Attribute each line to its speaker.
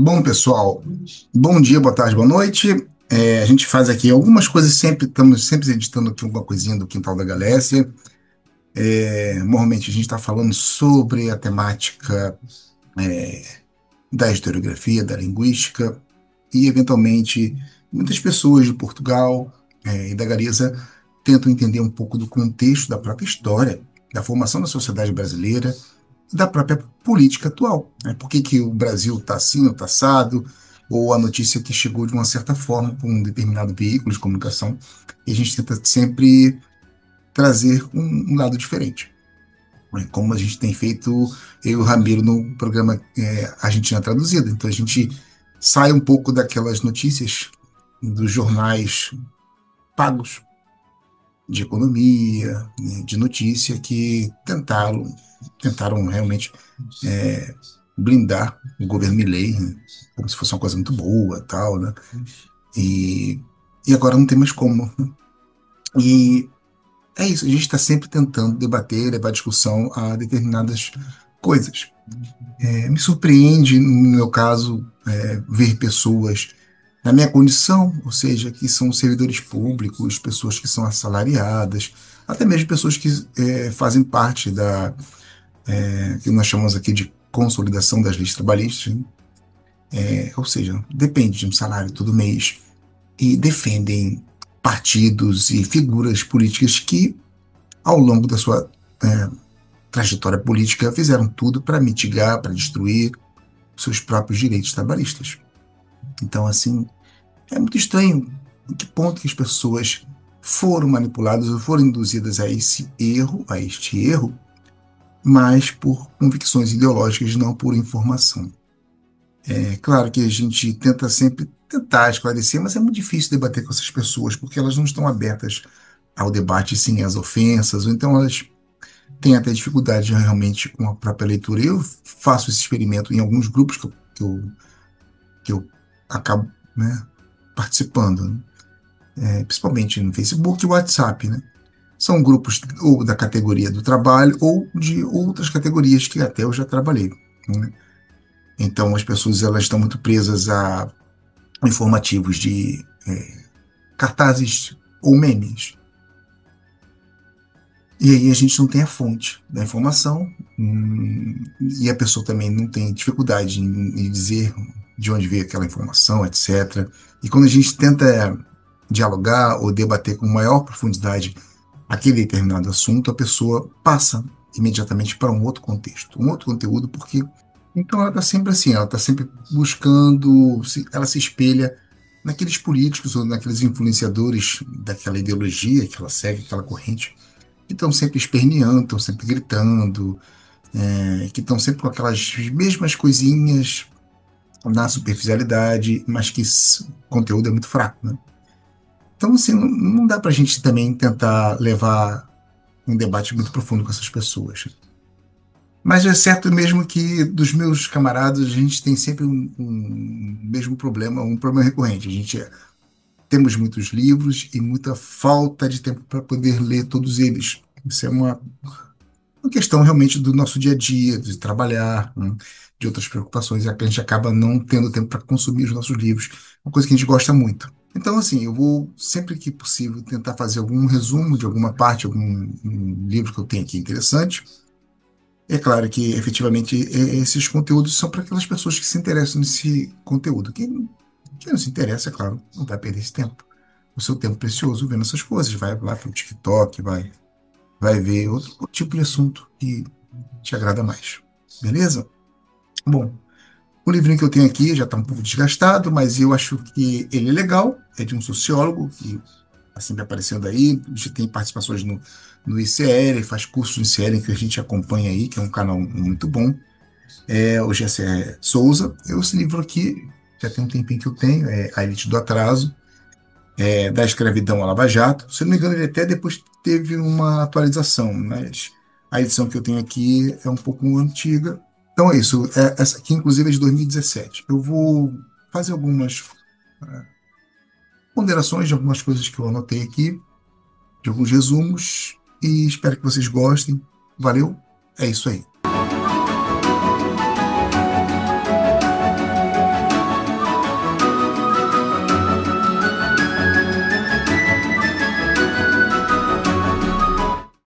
Speaker 1: Bom, pessoal, bom dia, boa tarde, boa noite. A gente faz aqui algumas coisas sempre, estamos sempre editando aqui alguma coisinha do Quintal da Galécia. Normalmente a gente está falando sobre a temática da historiografia, da linguística, e eventualmente muitas pessoas de Portugal, e da Galiza tentam entender um pouco do contexto da própria história, da formação da sociedade brasileira da própria política atual. Né? Por que que o Brasil está assim ou está assado, ou a notícia que chegou de uma certa forma por um determinado veículo de comunicação, e a gente tenta sempre trazer um lado diferente. Né? Como a gente tem feito, eu e o Ramiro, no programa Argentina Traduzida. Então a gente sai um pouco daquelas notícias dos jornais pagos de economia, né, de notícia, que tentaram realmente é, blindar o governo Milei, né, como se fosse uma coisa muito boa, tal, né? E, e agora não tem mais como. E é isso, a gente está sempre tentando debater, levar discussão a determinadas coisas. Me surpreende, no meu caso, ver pessoas na minha condição, ou seja, que são servidores públicos, pessoas que são assalariadas, até mesmo pessoas que fazem parte que nós chamamos aqui de consolidação das leis trabalhistas, né? Ou seja, depende de um salário todo mês, e defendem partidos e figuras políticas que, ao longo da sua trajetória política, fizeram tudo para mitigar, para destruir seus próprios direitos trabalhistas. Então, assim, é muito estranho em que ponto que as pessoas foram manipuladas ou foram induzidas a este erro, mas por convicções ideológicas, não por informação. É claro que a gente tenta sempre tentar esclarecer, mas é muito difícil debater com essas pessoas, porque elas não estão abertas ao debate, sim, às ofensas, ou então elas têm até dificuldade realmente com a própria leitura. Eu faço esse experimento em alguns grupos que eu acabo, né, participando, né? Principalmente no Facebook e WhatsApp, né? São grupos ou da categoria do trabalho ou de outras categorias que até eu já trabalhei, né? Então as pessoas elas estão muito presas a informativos de cartazes ou memes. E aí a gente não tem a fonte da informação, e a pessoa também não tem dificuldade em dizer de onde veio aquela informação, etc. E quando a gente tenta dialogar ou debater com maior profundidade aquele determinado assunto, a pessoa passa imediatamente para um outro contexto, um outro conteúdo, porque então ela está sempre assim, ela está sempre buscando, ela se espelha naqueles políticos ou naqueles influenciadores daquela ideologia que ela segue, aquela corrente, que estão sempre esperneando, estão sempre gritando, que estão sempre com aquelas mesmas coisinhas na superficialidade, mas que o conteúdo é muito fraco, né? Então, assim, não dá para a gente também tentar levar um debate muito profundo com essas pessoas. Mas é certo mesmo que dos meus camaradas a gente tem sempre um mesmo problema, um problema recorrente. A gente temos muitos livros e muita falta de tempo para poder ler todos eles. Isso é uma questão realmente do nosso dia a dia, de trabalhar, né, de outras preocupações, é que a gente acaba não tendo tempo para consumir os nossos livros, uma coisa que a gente gosta muito. Então, assim, eu vou, sempre que possível, tentar fazer algum resumo de alguma parte, algum um livro que eu tenho aqui interessante. É claro que, efetivamente, esses conteúdos são para aquelas pessoas que se interessam nesse conteúdo. Quem não se interessa, é claro, não vai perder esse tempo. O seu tempo precioso vendo essas coisas. Vai lá para o TikTok, vai ver outro tipo de assunto que te agrada mais. Beleza? Bom, o livrinho que eu tenho aqui já está um pouco desgastado, mas eu acho que ele é legal. É de um sociólogo que está sempre aparecendo aí. A gente tem participações no ICL, faz cursos no ICL que a gente acompanha aí, que é um canal muito bom. O Gessé Souza. Esse livro aqui já tem um tempinho que eu tenho, é A Elite do Atraso, da escravidão à Lava Jato. Se eu não me engano, ele até depois teve uma atualização, mas a edição que eu tenho aqui é um pouco antiga. Então é isso. Essa aqui, inclusive, é de 2017. Eu vou fazer algumas ponderações de algumas coisas que eu anotei aqui, de alguns resumos, e espero que vocês gostem. Valeu? É isso aí.